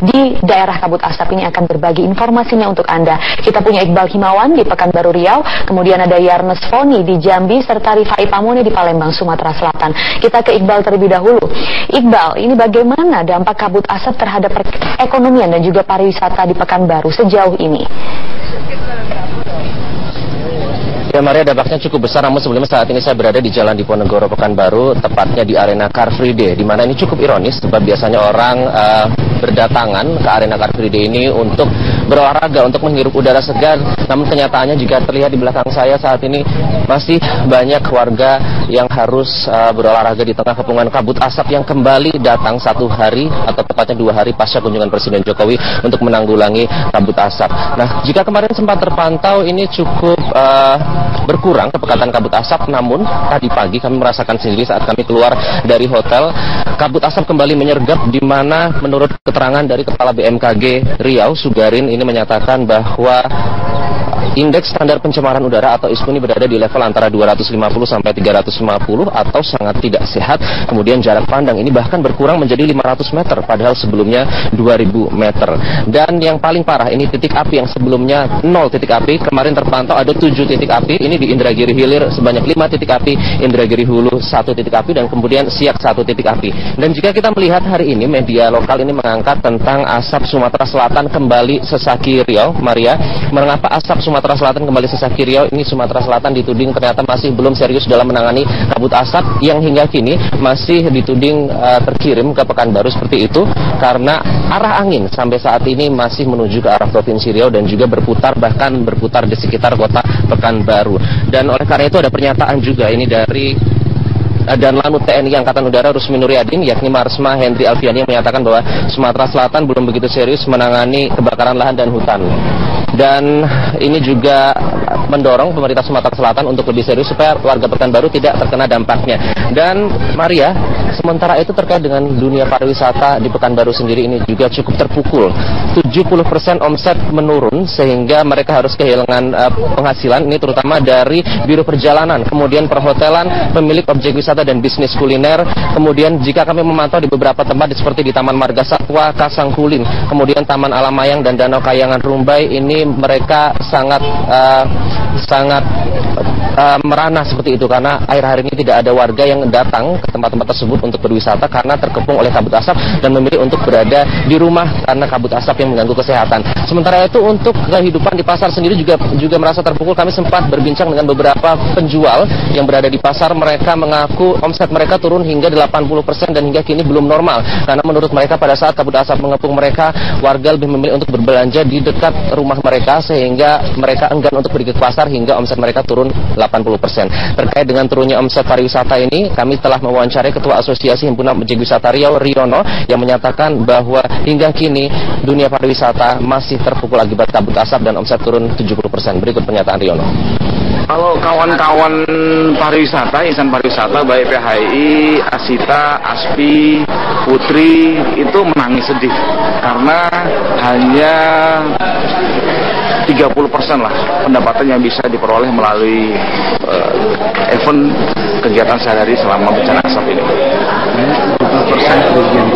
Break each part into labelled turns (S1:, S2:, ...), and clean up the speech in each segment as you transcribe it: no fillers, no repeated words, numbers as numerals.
S1: di daerah kabut asap ini akan berbagi informasinya untuk Anda. Kita punya Iqbal Himawan di Pekanbaru Riau, kemudian ada Yarnes Foni di Jambi, serta Rifai Pamone di Palembang, Sumatera Selatan. Kita ke Iqbal terlebih dahulu. Iqbal, ini bagaimana dampak kabut asap terhadap perekonomian dan juga pariwisata di Pekanbaru sejauh ini?
S2: Ya Maria, dampaknya cukup besar, namun sebelumnya saat ini saya berada di Jalan Diponegoro Pekanbaru, tepatnya di arena Car Free Day, di mana ini cukup ironis sebab biasanya orang berdatangan ke arena Car Free Day ini untuk berolahraga, untuk menghirup udara segar. Namun kenyataannya jika terlihat di belakang saya saat ini masih banyak warga yang harus berolahraga di tengah kepungan kabut asap yang kembali datang satu hari atau tepatnya 2 hari pasca kunjungan Presiden Jokowi untuk menanggulangi kabut asap. Nah, jika kemarin sempat terpantau ini cukup berkurang kepekatan kabut asap, namun tadi pagi kami merasakan sendiri saat kami keluar dari hotel, kabut asap kembali menyergap, di mana menurut keterangan dari Kepala BMKG Riau, Sugarin, ini menyatakan bahwa indeks standar pencemaran udara atau ISPU ini berada di level antara 250 sampai 350 atau sangat tidak sehat. Kemudian jarak pandang ini bahkan berkurang menjadi 500 meter padahal sebelumnya 2000 meter. Dan yang paling parah ini titik api yang sebelumnya 0 titik api, kemarin terpantau ada 7 titik api. Ini di Indragiri Hilir sebanyak 5 titik api, Indragiri Hulu 1 titik api, dan kemudian Siak 1 titik api. Dan jika kita melihat hari ini media lokal ini mengangkat tentang asap Sumatera Selatan kembali sesaki Riau, Maria. Mengapa asap Sumatera Selatan kembali sesaki Riau? Ini Sumatera Selatan dituding ternyata masih belum serius dalam menangani kabut asap yang hingga kini masih dituding terkirim ke Pekanbaru seperti itu, karena arah angin sampai saat ini masih menuju ke arah Provinsi Riau dan juga berputar, bahkan berputar di sekitar kota Pekanbaru. Dan oleh karena itu ada pernyataan juga ini dari dan Lanut TNI Angkatan Udara Rusmi Nuryadin, yakni Marsma Hendri Alfiani, yang menyatakan bahwa Sumatera Selatan belum begitu serius menangani kebakaran lahan dan hutan. Dan ini juga mendorong pemerintah Sumatera Selatan untuk lebih serius supaya warga Pekanbaru tidak terkena dampaknya. Dan Maria, sementara itu terkait dengan dunia pariwisata di Pekanbaru sendiri ini juga cukup terpukul. 70% omset menurun sehingga mereka harus kehilangan penghasilan, ini terutama dari biro perjalanan, kemudian perhotelan, pemilik objek wisata dan bisnis kuliner. Kemudian jika kami memantau di beberapa tempat seperti di Taman Marga Satwa, Kasangkulin, kemudian Taman Alamayang dan Danau Kayangan Rumbai, ini mereka sangat merana seperti itu, karena akhir-akhir ini tidak ada warga yang datang ke tempat-tempat tersebut untuk berwisata karena terkepung oleh kabut asap dan memilih untuk berada di rumah karena kabut asap yang mengganggu kesehatan. Sementara itu untuk kehidupan di pasar sendiri juga merasa terpukul. Kami sempat berbincang dengan beberapa penjual yang berada di pasar. Mereka mengaku omset mereka turun hingga 80% dan hingga kini belum normal, karena menurut mereka pada saat kabut asap mengepung mereka, warga lebih memilih untuk berbelanja di dekat rumah mereka sehingga mereka enggan untuk pergi ke pasar hingga omset mereka turun 80%. Terkait dengan turunnya omset pariwisata ini, kami telah mewawancarai Ketua Asosiasi Himpunan Objek Wisata Riau, Riono, yang menyatakan bahwa hingga kini dunia pariwisata masih terpukul akibat kabut asap dan omset turun 70%. Berikut pernyataan Riono.
S3: Kalau kawan-kawan pariwisata, insan pariwisata, baik PHI, Asita, Aspi, Putri, itu menangis sedih karena hanya 30% lah pendapatan yang bisa diperoleh melalui event kegiatan sehari-hari selama bencana asap ini.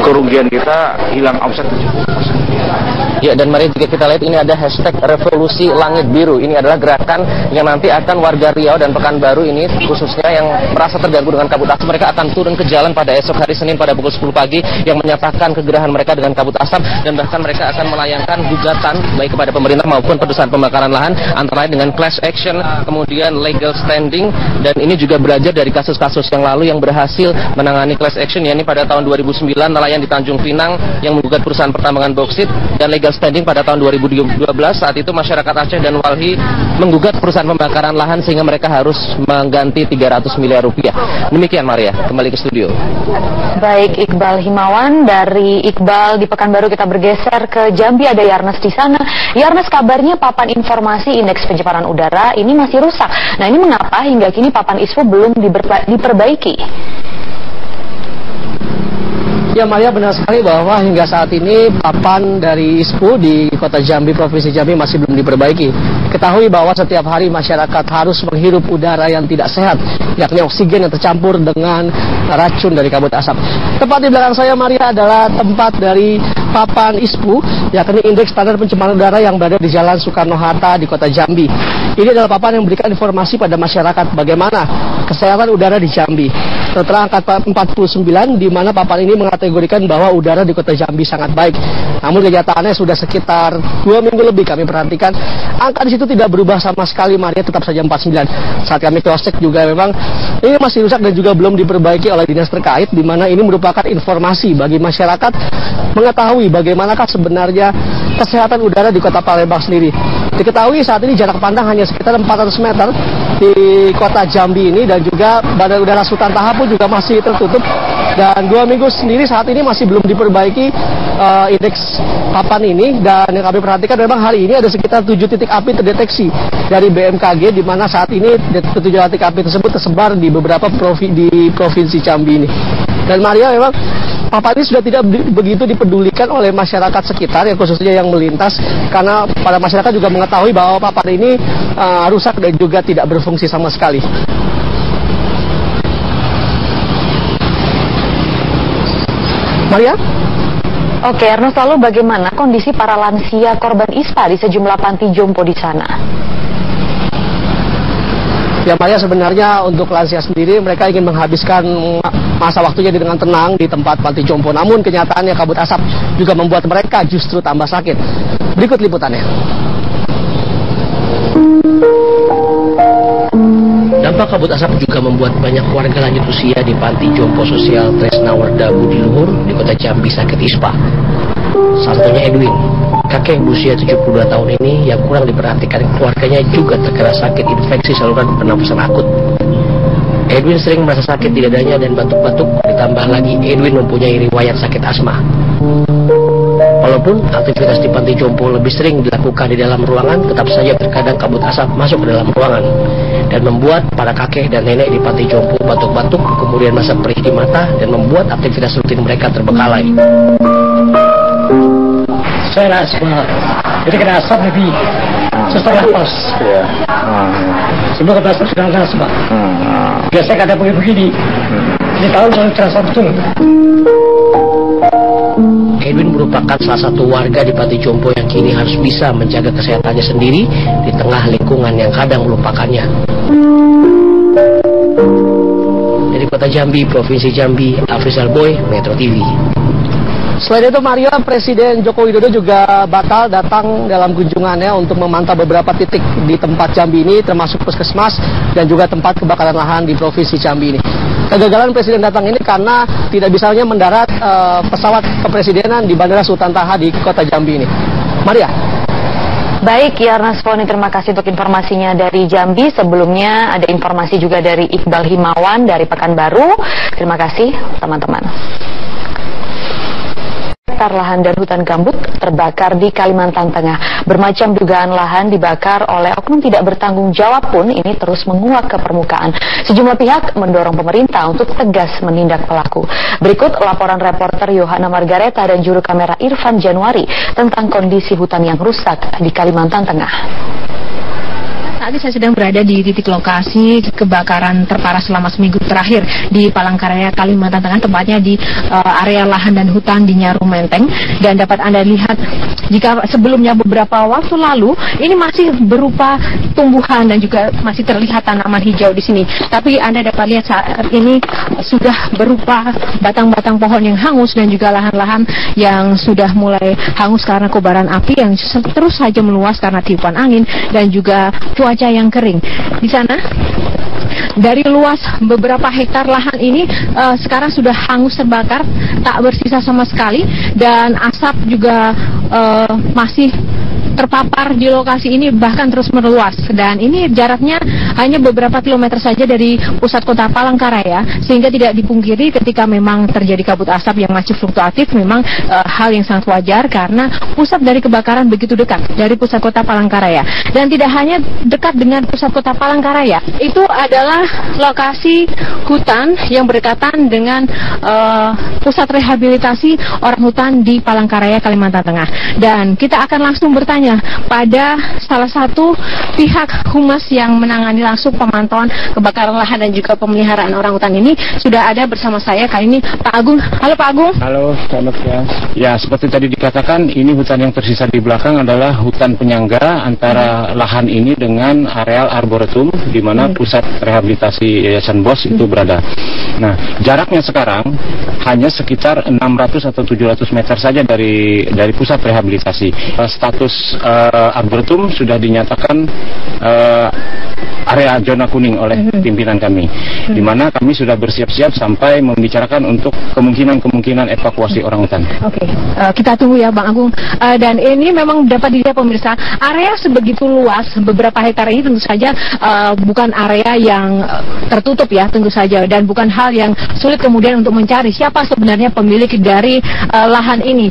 S3: Kerugian kita hilang omset 70%.
S2: Ya, dan mari jika kita lihat ini ada hashtag Revolusi Langit Biru. Ini adalah gerakan yang nanti akan warga Riau dan Pekanbaru ini khususnya yang merasa terganggu dengan kabut asap, mereka akan turun ke jalan pada esok hari Senin pada pukul 10 pagi yang menyatakan kegerahan mereka dengan kabut asap, dan bahkan mereka akan melayangkan gugatan baik kepada pemerintah maupun perusahaan pembakaran lahan, antara lain dengan class action, kemudian legal standing. Dan ini juga belajar dari kasus-kasus yang lalu yang berhasil menangani class action, yakni pada tahun 2009 nelayan di Tanjung Pinang yang menggugat perusahaan pertambangan boksit, dan legal standing pada tahun 2012 saat itu masyarakat Aceh dan Walhi menggugat perusahaan pembakaran lahan sehingga mereka harus mengganti 300 miliar rupiah. Demikian Maria, kembali ke studio.
S1: Baik, Iqbal Himawan. Dari Iqbal di Pekanbaru kita bergeser ke Jambi, ada Yarnes di sana. Yarnes, kabarnya papan informasi indeks pencemaran udara ini masih rusak. Nah, ini mengapa hingga kini papan ISPU belum diperbaiki?
S4: Ya Maria, benar sekali bahwa hingga saat ini papan dari ISPU di Kota Jambi, Provinsi Jambi masih belum diperbaiki. Ketahui bahwa setiap hari masyarakat harus menghirup udara yang tidak sehat, yakni oksigen yang tercampur dengan racun dari kabut asap. Tepat di belakang saya, Maria, adalah tempat dari papan ISPU, yakni Indeks Standar Pencemaran Udara yang berada di Jalan Soekarno-Hatta di Kota Jambi. Ini adalah papan yang memberikan informasi pada masyarakat bagaimana kesehatan udara di Jambi. Tertera angka 49, di mana papan ini mengkategorikan bahwa udara di Kota Jambi sangat baik. Namun kenyataannya sudah sekitar 2 minggu lebih kami perhatikan, angka di situ tidak berubah sama sekali, Maria, tetap saja 49. Saat kami cross check juga memang ini masih rusak dan juga belum diperbaiki oleh dinas terkait, di mana ini merupakan informasi bagi masyarakat mengetahui bagaimanakah sebenarnya kesehatan udara di Kota Palembang sendiri. Diketahui saat ini jarak pandang hanya sekitar 400 meter di Kota Jambi ini, dan juga Bandar Udara Sultan Taha pun juga masih tertutup, dan 2 minggu sendiri saat ini masih belum diperbaiki indeks papan ini. Dan yang kami perhatikan memang hari ini ada sekitar 7 titik api terdeteksi dari BMKG, di mana saat ini 7 titik api tersebut tersebar di beberapa provinsi Jambi ini. Dan Maria, memang papan ini sudah tidak begitu dipedulikan oleh masyarakat sekitar, yang khususnya yang melintas, karena para masyarakat juga mengetahui bahwa papan ini rusak dan juga tidak berfungsi sama sekali. Maria?
S1: Oke, Ernest, lalu bagaimana kondisi para lansia korban ISPA di sejumlah panti jompo di sana?
S4: Ya, Maria, sebenarnya untuk lansia sendiri mereka ingin menghabiskan masa waktunya dengan tenang di tempat panti jompo. Namun kenyataannya kabut asap juga membuat mereka justru tambah sakit. Berikut liputannya.
S5: Dampak kabut asap juga membuat banyak warga lanjut usia di panti jompo sosial Tresnawarda Budi Luhur di Kota Jambi sakit ISPA. Salah satunya Edwin, kakek yang berusia 72 tahun ini yang kurang diperhatikan keluarganya juga terkena sakit infeksi saluran pernapasan akut. Edwin sering merasa sakit di dadanya dan batuk-batuk, ditambah lagi Edwin mempunyai riwayat sakit asma. Walaupun aktivitas di panti jompo lebih sering dilakukan di dalam ruangan, tetap saja terkadang kabut asap masuk ke dalam ruangan dan membuat para kakek dan nenek di panti jompo batuk-batuk, kemudian masa perih di mata, dan membuat aktivitas rutin mereka terbengkalai.
S6: Saya nak asma, jadi kena asap lebih sesak nafas. Sebelum kena asap sudah kena asma. Biasa kada begini. Ini tahun saya terasa betul.
S5: Edwin merupakan salah satu warga di panti jompo yang kini harus bisa menjaga kesehatannya sendiri di tengah lingkungan yang kadang melupakannya. Dari Kota Jambi, Provinsi Jambi, Afrizal Boy, Metro TV.
S4: Selain itu, Maria, Presiden Joko Widodo juga bakal datang dalam kunjungannya untuk memantau beberapa titik di tempat Jambi ini, termasuk puskesmas dan juga tempat kebakaran lahan di Provinsi Jambi ini. Kegagalan Presiden datang ini karena tidak bisanya mendarat pesawat kepresidenan di Bandara Sultan Taha di Kota Jambi ini. Maria.
S1: Baik, Yarnas Foni, terima kasih untuk informasinya dari Jambi. Sebelumnya ada informasi juga dari Iqbal Himawan dari Pekanbaru. Terima kasih, teman-teman. Lahan dan hutan gambut terbakar di Kalimantan Tengah. Bermacam dugaan lahan dibakar oleh oknum tidak bertanggung jawab pun ini terus menguak ke permukaan. Sejumlah pihak mendorong pemerintah untuk tegas menindak pelaku. Berikut laporan reporter Yohana Margareta dan juru kamera Irfan Januari tentang kondisi hutan yang rusak di Kalimantan Tengah.
S7: Saat ini saya sedang berada di titik lokasi kebakaran terparah selama seminggu terakhir di Palangkaraya, Kalimantan Tengah, tepatnya di area lahan dan hutan di Nyaru Menteng. Dan dapat Anda lihat, jika sebelumnya beberapa waktu lalu ini masih berupa tumbuhan dan juga masih terlihat tanaman hijau di sini. Tapi Anda dapat lihat saat ini sudah berupa batang-batang pohon yang hangus dan juga lahan-lahan yang sudah mulai hangus karena kobaran api yang terus saja meluas karena tiupan angin dan juga cuaca yang kering. Di sana dari luas beberapa hektar lahan ini sekarang sudah hangus terbakar, tak bersisa sama sekali, dan asap juga masih terpapar di lokasi ini, bahkan terus meluas. Dan ini jaraknya hanya beberapa kilometer saja dari pusat kota Palangkaraya, sehingga tidak dipungkiri ketika memang terjadi kabut asap yang masih fluktuatif, memang hal yang sangat wajar karena pusat dari kebakaran begitu dekat dari pusat kota Palangkaraya. Dan tidak hanya dekat dengan pusat kota Palangkaraya, itu adalah lokasi hutan yang berdekatan dengan pusat rehabilitasi orang hutan di Palangkaraya, Kalimantan Tengah. Dan kita akan langsung bertanya tanya pada salah satu pihak humas yang menangani langsung pemantauan kebakaran lahan dan juga pemeliharaan orangutan ini. Sudah ada bersama saya kali ini Pak Agung. Halo Pak Agung.
S8: Halo, selamat siang. Ya, seperti tadi dikatakan, ini hutan yang tersisa di belakang adalah hutan penyangga antara lahan ini dengan areal arboretum di mana pusat rehabilitasi Yayasan BOS itu berada. Nah, jaraknya sekarang hanya sekitar 600 atau 700 meter saja dari pusat rehabilitasi. Status arboretum sudah dinyatakan area zona kuning oleh pimpinan kami, di mana kami sudah bersiap-siap sampai membicarakan untuk kemungkinan evakuasi orangutan.
S7: Oke, kita tunggu ya Bang Agung. Dan ini memang dapat dilihat pemirsa, area sebegitu luas, beberapa hektar ini tentu saja bukan area yang tertutup ya, tentu saja, dan bukan hal yang sulit kemudian untuk mencari siapa sebenarnya pemilik dari lahan ini.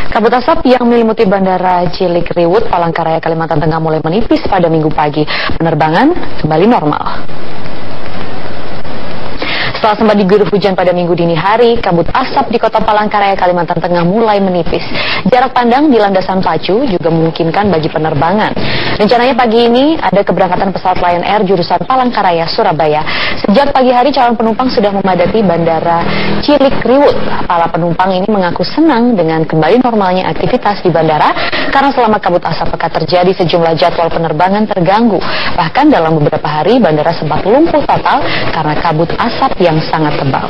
S1: Kabut asap yang menyelimuti Bandara Cilik Riwut, Palangkaraya, Kalimantan Tengah mulai menipis pada Minggu pagi. Penerbangan kembali normal. Setelah sempat diguyur hujan pada Minggu dini hari, kabut asap di Kota Palangkaraya, Kalimantan Tengah mulai menipis. Jarak pandang di landasan pacu juga memungkinkan bagi penerbangan. Rencananya pagi ini ada keberangkatan pesawat Lion Air jurusan Palangkaraya, Surabaya. Sejak pagi hari calon penumpang sudah memadati Bandara Cilik Riwut. Para penumpang ini mengaku senang dengan kembali normalnya aktivitas di bandara karena selama kabut asap pekat terjadi sejumlah jadwal penerbangan terganggu. Bahkan dalam beberapa hari bandara sempat lumpuh total karena kabut asap yang sangat tebal.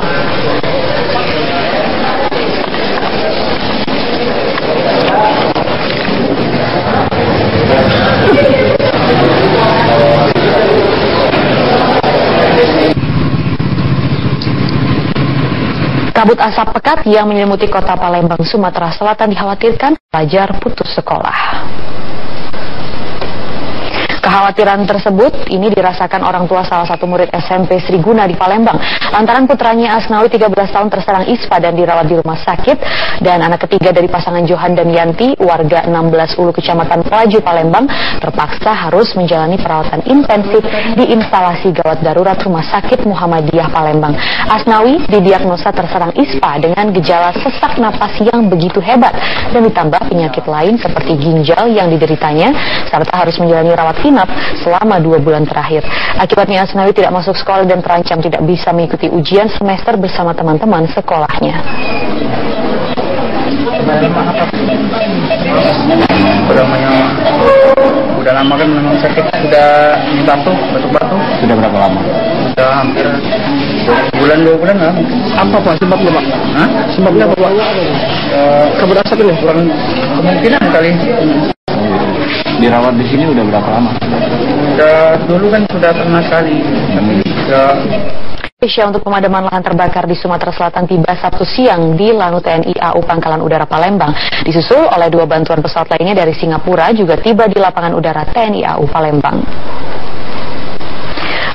S1: Kabut asap pekat yang menyelimuti Kota Palembang, Sumatera Selatan dikhawatirkan pelajar putus sekolah. Kekhawatiran tersebut ini dirasakan orang tua salah satu murid SMP Sri Guna di Palembang. Lantaran putranya Asnawi 13 tahun terserang ispa dan dirawat di rumah sakit. Dan anak ketiga dari pasangan Johan dan Yanti, warga 16 Ulu Kecamatan Pelaju, Palembang, terpaksa harus menjalani perawatan intensif di instalasi gawat darurat Rumah Sakit Muhammadiyah Palembang. Asnawi didiagnosa terserang ispa dengan gejala sesak napas yang begitu hebat dan ditambah penyakit lain seperti ginjal yang dideritanya, serta harus menjalani rawat inap selama 2 bulan terakhir. Akibatnya Asnawi tidak masuk sekolah dan terancam tidak bisa mengikuti ujian semester bersama teman-teman sekolahnya.
S3: Udah lama kan memang sakit, sudah batuk-batuk. Sudah berapa lama? Sudah hampir 2 bulan lah.
S4: Apa Pak sebabnya Pak?
S3: Hah?
S4: Sebabnya apa Pak? Kabut asap ini?
S3: Kemungkinan kali.
S8: Dirawat di sini udah berapa lama?
S3: Dulu kan sudah pernah sekali.
S1: Indonesia untuk pemadaman lahan terbakar di Sumatera Selatan tiba Sabtu siang di Lanut TNI AU Pangkalan Udara Palembang. Disusul oleh 2 bantuan pesawat lainnya dari Singapura juga tiba di lapangan udara TNI AU Palembang.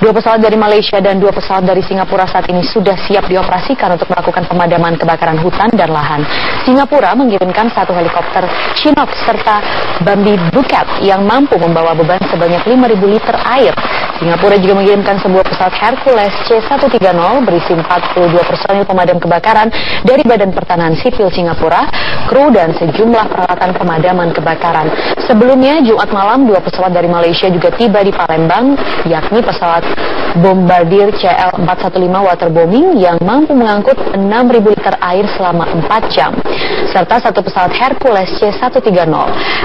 S1: 2 pesawat dari Malaysia dan 2 pesawat dari Singapura saat ini sudah siap dioperasikan untuk melakukan pemadaman kebakaran hutan dan lahan. Singapura mengirimkan 1 helikopter Chinook serta Bambi Bucket yang mampu membawa beban sebanyak 5.000 liter air. Singapura juga mengirimkan sebuah pesawat Hercules C-130 berisi 42 personil pemadam kebakaran dari Badan Pertanahan Sipil Singapura, kru dan sejumlah peralatan pemadaman kebakaran. Sebelumnya, Jumat malam 2 pesawat dari Malaysia juga tiba di Palembang, yakni pesawat Bombardier CL-415 waterbombing yang mampu mengangkut 6.000 liter air selama 4 jam, serta 1 pesawat Hercules C-130.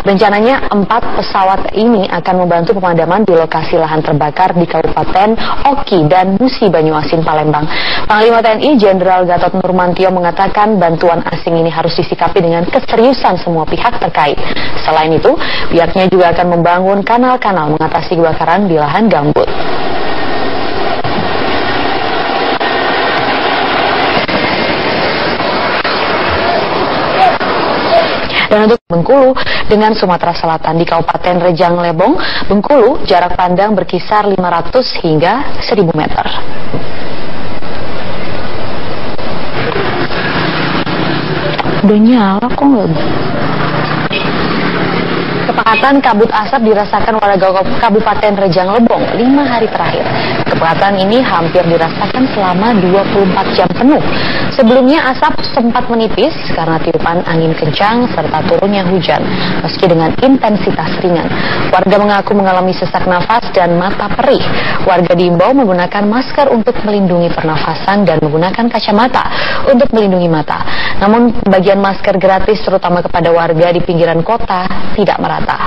S1: Rencananya 4 pesawat ini akan membantu pemadaman di lokasi lahan terbakar di Kabupaten Oki dan Musi Banyuasin, Palembang. Panglima TNI Jenderal Gatot Nurmantio mengatakan bantuan asing ini harus disikapi dengan keseriusan semua pihak terkait. Selain itu, pihaknya juga akan membangun kanal-kanal mengatasi kebakaran di lahan gambut. Dan untuk Bengkulu dengan Sumatera Selatan di Kabupaten Rejang Lebong, Bengkulu, jarak pandang berkisar 500 hingga 1.000 meter. Udah nyala kok nggak? Kepekatan kabut asap dirasakan warga Kabupaten Rejang Lebong 5 hari terakhir. Kepekatan ini hampir dirasakan selama 24 jam penuh. Sebelumnya asap sempat menipis karena tiupan angin kencang serta turunnya hujan, meski dengan intensitas ringan. Warga mengaku mengalami sesak nafas dan mata perih. Warga diimbau menggunakan masker untuk melindungi pernafasan dan menggunakan kacamata untuk melindungi mata. Namun pembagian masker gratis terutama kepada warga di pinggiran kota tidak merata.